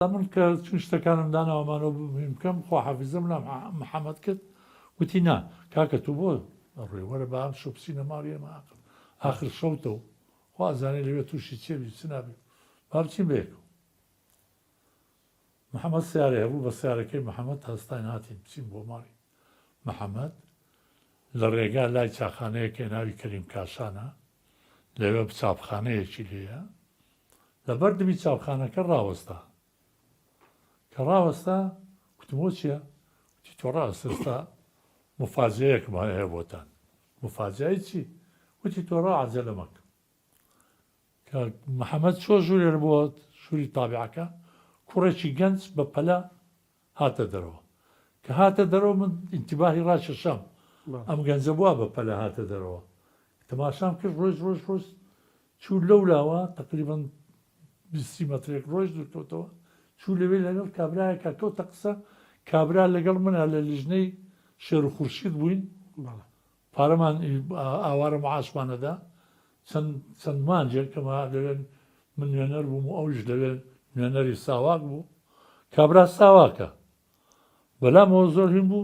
من کە چون شتەکانم داناوەمانەوە مهم بکەم خواحافیزەم لە محەممەد کرد وتی نا کاکە تو بۆ ڕێوەرە بام شۆ بچینە ماڵی ئێمە ئاخر شەوتەوە خوازانێ لەوێ تووشی چێبی چ نابی با بچین بەیەکەوە محەممەد سیارێ هەبوو بە سیارەکەی محەممەد هەستاین هاتین بچین بۆ ماڵی محەممەد لە ڕێگا لای چاخانەیەکە ناوی کەریم کاشانە لەوێ چاپخانەیەکی لێیە لە بەردەمی چاپخانەکە ڕاوەستا کە ڕاوەستا وتمۆ چییە؟ وتی تۆ ڕاستستا مفاجەیەکمان هەیە بۆتان مفاجایی چی؟ وتی تۆ ڕائەجەلە مەکە کە محەممەد چۆ ژوورێر بۆ ژووری تابعەکە کوڕێکی گەنج بە پەلە هاتە دەرەوە کە هاتە دەرەوە من ئینتیباهی ڕاکێشام ئەم گەنجە بووە بە پەلە هاتە دەرەوە تەماشام کرد ڕۆژ چوو لەو لاوە تقریبان 20 مەترێک ڕۆژ دوورکەوتەوە چوو لەوێ لەگەڵ کابرایەکە کەوتە قسە کابرا لەگەڵ منە لە لیژنەی شێر و خورشید بووین پارەمان ئاوارە معاشمانەدا چەند مانجێک کەما لەوێن من نوێنەر بووم و ئەوش لەوێن نوێنەری ساواک بوو کابرا ساواکە بەلامەوە زۆر هین بوو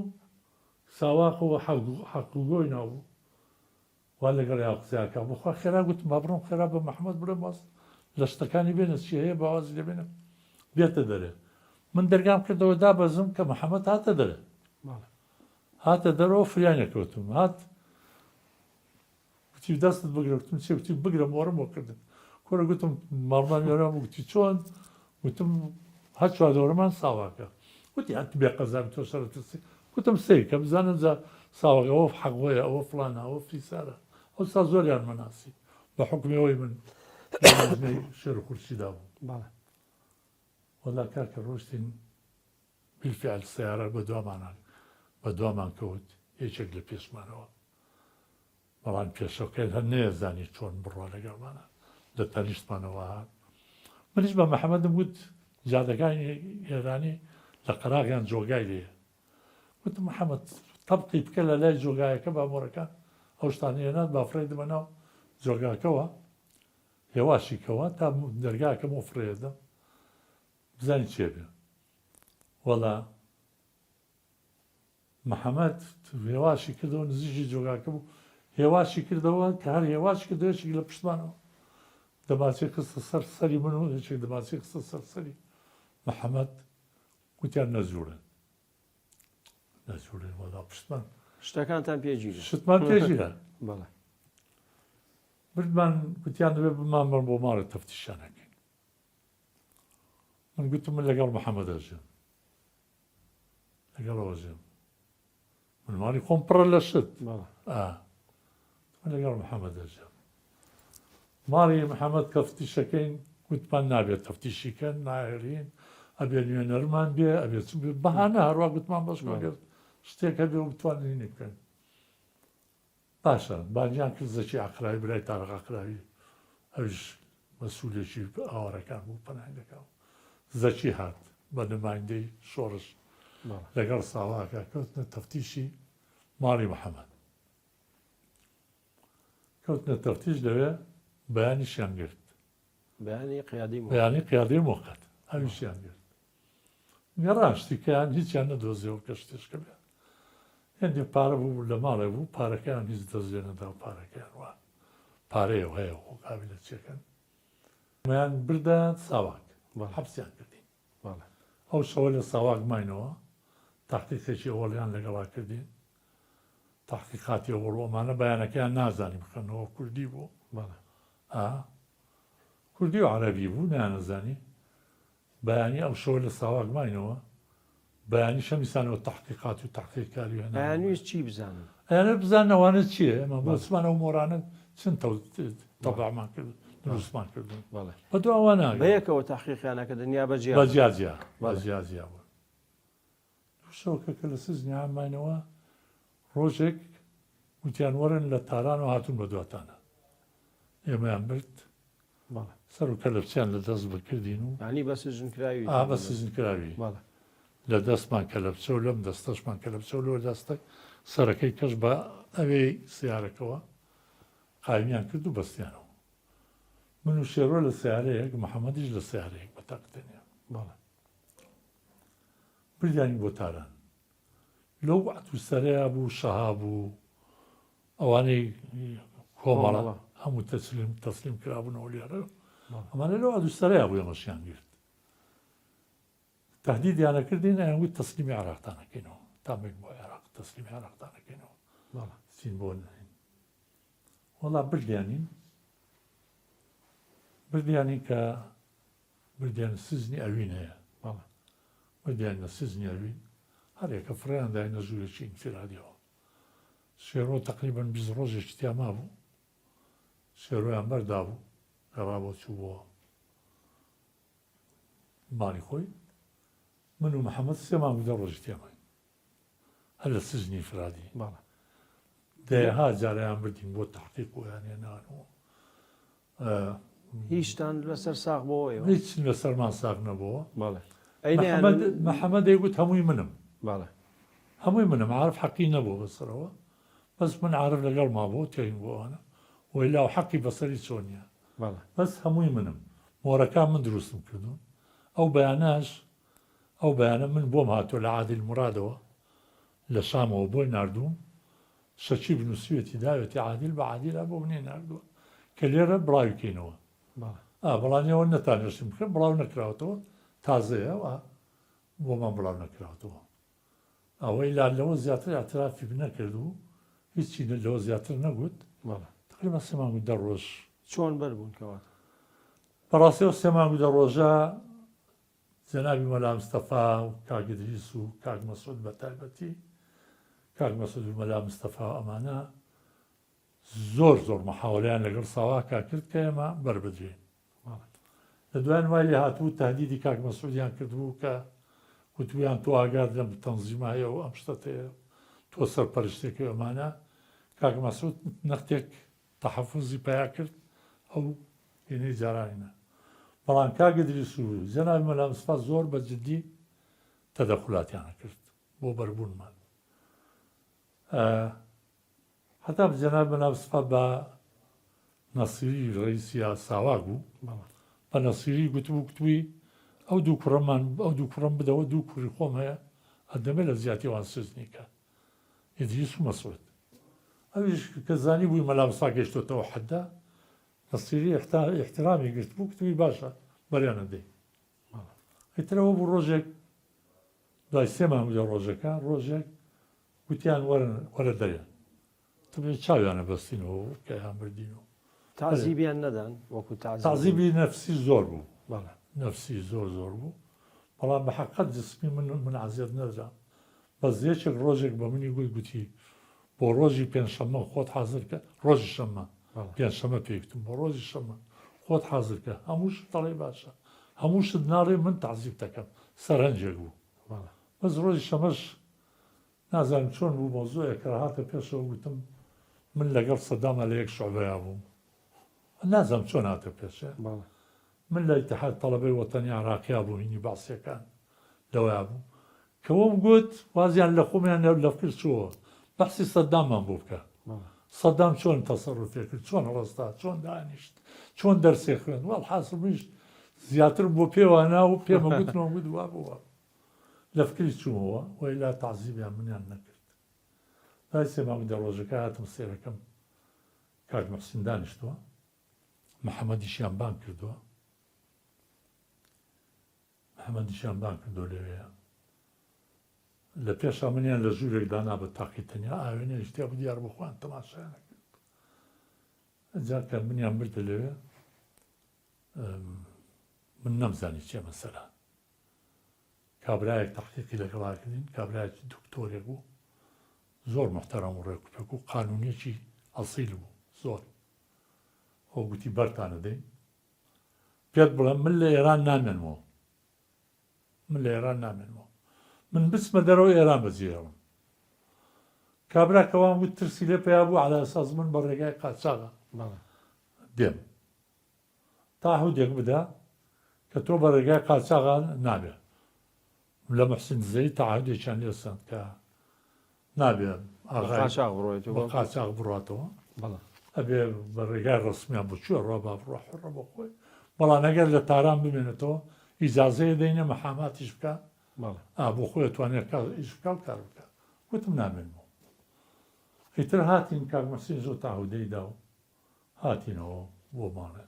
ساواکەوە حەقوگۆی ناوبوو وا لەگەڵ یا قسەکە بخوا خێرا گوتم با بڕۆم خێرا بە محەممەد بڵێم باس لە شتەکانی بێنە چی هەیە باوازی لێبێنم بێتە دەرێ من دەرگام کردەوە دابەزم کە محەممەد هاتە دەرێ هاتە دەرەوە فریانێکەوتم هات وتی دەستت بگرەوتم چێ وتی بگرم وەڕم بۆ کردن کۆرە گوتم ماڵمان وێرام وتی چۆن وتم هەر چوادۆرەمان ساواکە وتی هەت بێ قەزام تۆ شەرەتسی گوتم سێ کە بزانن جا ساواکە ئەوە حەقوەیە ئەوە فڵانە ئەوە فیسارە ئەو سا زۆریان مەناسی بە حکمەوەی من شێر و خورشیدا بوو وەلا کاکە ڕۆشتین بالفعل سیارە بە دوامان کەوت یەکێک لە پێشمانەوە بەڵام پێشەکەی هەر نێزانی چۆن بڕوا لەگەڵمانە لە تەنیشتمانەوە هات منیش بە محەممەدم گوت جادەکانی ئێرانی لە قەراغیان جۆگای لێیە وتم محەممەد تەبقی بکە لە لای جۆگایەکە بامۆرەکان ئەو شتانێنات بافرێ دمەناو جۆگاکەوە هێواشیکەوە تا دەرگاکەم و فرێدەم بزانی چێ بێ وەڵا محەممەد هێواشی کردەوە نزیژی جۆگاکە بوو هێواشی کردەوە کە هەر هێواش کردەوەیەکی لە پشتمانەوە دەماچی خستە سەر سەری من و هێچێک دەماچی خستە سەر سەری محەممەد گوتیان نەزوورن وەڵا پشتمان شتەکانتان پێگیرە شتمان پێگیرە بردمان گوتیان دەبێ بمان بڕ بۆ ماڵە تەفتیشانەکەین من گوتم من لەگەڵ محەممەد ئەژێم لەگەڵەوە ژێم من ماڵی خۆم پڕە لە شت من لەگەڵ محەممەد ئەژێم ماڵی محەممەد تەفتیشەکەین گوتمان نابێت تەفتیشیکەن ناهێرین ئەبێ نوێنەرمان بێ ئەبێ چ بەهانە هەروە گوتمان بەشمەگەر شتێک هەبێ و بتوانینی بکەن باشە بانجیان کرد زەکی عەقراوی برای تارق عەقراوی ئەوش مەسئولێکی ئاوارەکان بوو پەناهندەکان زەکی هات بە نمایندەی شۆڕش لەگەڵ ساواکە کەوتنە تەفتیشی ماڵی محەممەد کەوتنە تەفتیش لەوێ بەیانیشیان گرت بەیانی قیادی موقەت ئەویشیان گرت گەڕان شتیکەیان هیچیان نەدۆزیەوە کە شتێشکە بێت هێندێ پارە بوو لە ماڵێ بوو پارەکەیان هیچ دەستێنەدا و پارەکەیان وە پارەیە هەیە قابل لە چێکەن مەیان بردە ساواک حەبسیان کردین ئەو شەوە لە ساواک ماینەوە تاقیقێکی ئەوڵیان لەگەڵا کردین تاقیقاتی ئەوڵۆمانە بەیانەکەیان نازانی بخەنەوە کوردی بوو کوردی و عەرەبی بوو نانەزانی بەیانی ئەو شەوە لە ساواک ماینەوە بەیانی شەمیسانەوە تحقیقات و تحقیقکاری هێنا بەیانویست چی بزانن ئەیانە بزانەوەوانە چییە ئەمە بۆسمانە و مۆرانە چەند تەبعمان کرد دروستمان کردن بە دواوە ناگەن بەیەکەوە تحقیقیانەکە دنیا بەجیا بوو شەوکە کە لە سزنیان ماینەوە ڕۆژێک وتیان وەرن لە تاران و هاتوون بە دواتانە ئێمەیان برد سەر و کەلەپچیان لە دەست بکردین و بە سژنکراوی بە سزنکراوی لە دەستمان کەلەپچە و لەم دەستەشمان کەلەپچە و لەوە دەستە سەرەکەی کەش بە ئەوەی سیارەکەەوە قایمیان کرد و بەستیانەوە من و شێڕۆ لە سیارەیەک محەممەدیش لە سیارەیەک بە تاقتێنیان بردیانی بۆ تاران لەو عەتوسەرەیە بوو شەها بوو ئەوانەی کۆمەڵە هەموو تەسلیم کرابوونەوە لێرە ئەمانە لەو عەتوسەرەیە بوو ئێمەشیان گرت تهدیدیانە کردین ئەیانگوت تەسلیمی عێراقتانەکەینەوە تا بێن بۆ عێراق تەسلیمی عێراقتانەکەینەوە چین بۆ نین وەڵا بردیانی کە بردیان سزنی ئەوین هەیە بردیانە سزنی ئەوین هەرێکە فڕیان داینە ژوورێکی ئینفرادیەوە شێرۆ تقریبەن 20 ڕۆژێکی تیاما بوو شێرۆیان بەردا بوو گەڕا بۆ چوو بۆ ماڵی خۆی من و محەممەد 3 مانگ 10 ڕۆژی تێمای هەر لە سزنی فرادی دەیەها جاریان بردین بۆ تحقیق بۆیان هێنانەوە هیچتان لەسەر ساغ بۆ ئێوە هیچ لەسەرمان ساغ نەبووە ئەینیان محەممەد دەیگوت هەمووی منم باڵێ هەمووی منم عارف حەقی نەبوو بەسەرەوە بەس من عارف لەگەڵ ما بۆ تێین بۆوانە وی لاو حەقی بەسەری چۆنیە بەس هەمووی منم مۆرەکان من دروستم کردوون ئەو بەیانە من بۆم هاتووە لە عادل مرادەوە لە شامەوە بۆی نردووم شەچی بنووسوێتی داوێتی عادل بە عادیلا بۆ منێ نردووە کە لێرە بڵاوکەینەوە بەڵانیەوە نەتانێشتم کرد بڵاو نەکراوەتەوە تازەیەوە بۆمان بڵاو نەکراوەتەوە ئەوەی لا لەوە زیاتر ئاعترافی نەکرد و هیچی لەوە زیاتر نەگوت تقریبا 3 مانگ 10 ڕۆژ چۆن بەربوون کەواتە بەڕاستیەوە 3 مانگ 10 ڕۆژە جەنابی مەلا مستەفا و کاک ئیدریس و کاک مەسعود بە تایبەتی کاک مەسعود و مەلا مستەفا ئەمانە زۆر مەحاوەلەیان لەگەڵ ساواکا کرد کە ئێمە بەربدرێن لە دوایان وای لێ هاتوو تهدیدی کاک مەسعودیان کردبوو کە وتویان تۆ ئاگاد لەم تەنزیمایە و ئەم شتەتەیە تۆ سەرپەرشتێکی ئەمانە کاک مەسعود نەختێک تەحەفوزی پیا کرد ئەو هێنەی جارانینە بەڵام کاک ئیدریس و جەنابی مەلا مستەفا زۆر بەجددی تەدەخولاتیانە کرد بۆ بەربوونمان هەتا جەنابی مەلا مستەفا بە نەسیری ڕئیسی ساواک بوو بە نەسیری گوتووی ئەو دوو کوڕەم بدەوە دوو کوڕی خۆم هەیە ئەدەمێ لە زیاتیوان سزنیکە ئیدریس و مەسعود ئەویش کە زانی بووی مەلا مستەفا گەیشتۆتەوە حەددا نەسیری احترامی گرت بوو کتوی باشە بەریانە دەی ئیترەوە بوو ڕۆژێک دوای 3 مانگ 10 ڕۆژەکە ڕۆژێک گوتیان وەرە دەرێ تبێ چاویانە بەستینەوە کە یان بردینەوە تازیبیان نەدان وەکو تازیبی نەفسی زۆر بوو نەفسی زۆر بوو بەڵام بە حەقیقەت جسمی من عەزیەت نەدرا بەس یەکێک ڕۆژێک بە منی گوتی بۆ ڕۆژی پێنجشەممە خۆت حازرکە ڕۆژی شەممە پێنجشەممە پێیکتم بۆ ڕۆژی شەممە خۆت حازرکە هەمووش دەڵێ باشە هەمووشت ناڕێ من تەعزیب دەکەم سەرنجێک بوو بەس ڕۆژی شەمەش نازانم چۆن بوو مۆزوعێک کە هاتە پێشەوە گوتم من لەگەڵ سەدامە لە یەک شوعبەیە بووم نازانم چۆن هاتە پێشە من لە ئیتیحاد تەڵەبەی وەتەنی عێراقیا بوو هینی باسیەکان لەوەیە بوو کەوەم گوت وازیان لە خۆمیان لەفکر چووە بەحسی سەداممان بۆ بکە سەدام چۆن تەسەڕوفێ کرد چۆن ڕستا چۆن دانیشت چۆن دەرسێ خوێن وەڵحاسڵ میشت زیاتر بۆ پێوانە و پێمە گوتنەوە گوت وا بووە لە فکری چوومەوە وی لا تەعزیبیان منیان نەکرد لای 3 مانگ 10 ڕۆژەکە هاتم سێرەکەم کاک مەحسین دانیشتووە محەممەدیشیان بان کردووە محەممەدیشیان بان کردۆ لەوەیە لە پێشا منیان لە ژوورێک دانا بە تاقی تەنیا ئاوێنێ شتیا بوو دیار بخۆیان تەماشایان کرد جا کە منیان بردە لەوێ من نەمزانی چێ مەسەلە کابرایەک تەحقیقی لەگەڵاکردین کابرایەکی دکتۆرێک بوو زۆر محتەرەم و ڕێکوپێک و قانونیەکی ئەسیل بوو زۆر ئەو گوتی بەرتانە دەین پێت بڵێم من لە ئێران نامێنمەوە من بچمە دەرەوە ئێران بەجێڕم کابرا کەوان گوت ترسی لێ پێیا بوو عەلا ئەساس من بە ڕێگای قاچاغە دێم تاهودێک بدا کە تۆ بە ڕێگای قاچاغان نابێ لە محسین دزەی تەعهودێکیان لێسەند کە نابێ بە قاچاغ بڕاتەوە ئەبێ بە ڕێگای ڕسمیان بچووە ڕۆ با بڕۆ حڕە بە خۆی بەڵام ئەگەر لە تاران بمێنێتەوە ئیجازەیە دەینە مەحاماتیش بکە بەڵێ بۆ خۆی توانێت ئیش بکە و کار بکە وتم نامێنمەوە ئیتر هاتین کاک مەسین زۆر تاهودەیدا و هاتینەوە بۆ ماڵێ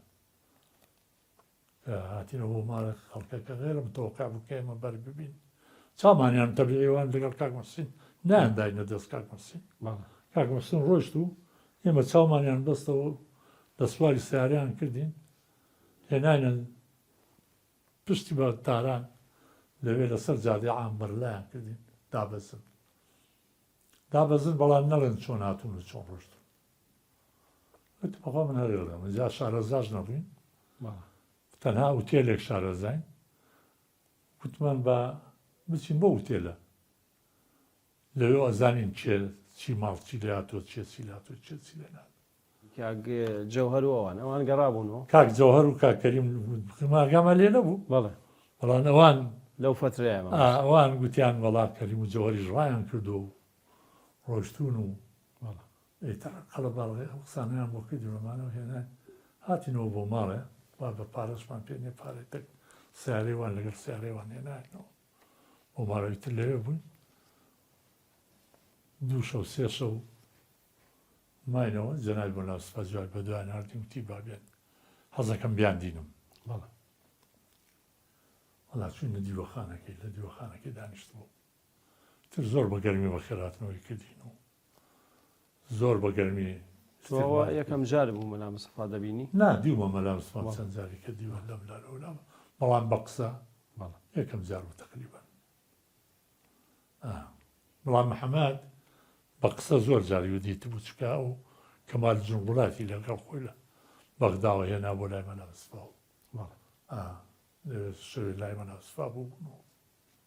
هاتینەوە بۆ ماڵە خەڵکەکە غێرم تۆقع بکە ئێمە بەر ببین چاومانیان تەبیعیوان لەگەڵ کاک مەسین نایانداینە دەست کاک مەسین بەڵێ کاک مەسین ڕۆشت و ئێمە چاومانیان بەستەوە لە سواری سیاریان کردین هێناینە پشتی بە تاران لەوێ لەسەر جادێ ئامبەرلایان کردین دابەزن بەڵام نەڵێن چۆن هاتوون و چۆن ڕۆشتون وتم بەخوا من هەرێڵێم جا شارەزاش نەبووین بەڵێ تەنها ئوتێلێک شارەزاین وتمان بە بچین بۆ ئوتێلە لەوێ ئەزانین چی ماڵ چی لێ هاتووە چی لێ هاتووە چی لێ نهات کاک جەوهەر و ئەوان گەڕابوونەوە کاک جەوهەر و کاک کەریم ماگامە لێ نەبوو بەڵێ بەڵام ئەوان لەو فترەیە ئەوان گوتیان وەڵا کەریم و جەوهەریش ڕایان کردو و ڕۆشتون و بەڵێ قەڵە باڵێ قسانیان بۆ کردیمەمانەوە هێنای هاتینەوە بۆ ماڵێ وا بە پارەشمان پێ نیە پارێتێک سیارەیوان لەگەڵ سیارەیوان هێناینەوە بۆ ماڵەویتر لەوێ بووین دوو شەو سێ شەو ماینەوە جەنای بۆ ناسپا جوای بە دوای ناردیم وتی بابێن حەزەکەم بیاندینم بەڵێ وەڵا چوینە دیوەخانەکەی لە دیوەخانەکەی دانیشتبوو تر زۆر بە گەرمی بەخێراتنەوەی کردین و زۆر بە گەرمی تۆەوە یەکەم جار بوو مەلا مستەفا دەبینی نا دیومە مەلا مستەفا چەند جاری کە دیوە لەم لارەوە بەڵام بە قسە بەڵێ یەکەم جار بوو تەقریبەن بەڵام محەممەد بە قسە زۆر جاری و دیت بوو چکا و کەمال جنگوڵاتی لەگەڵ خۆی لە بەغداوە هێنا بۆ لای مەلا مستەفا بەڵێ شوێ لای مەلا مستەفا بوو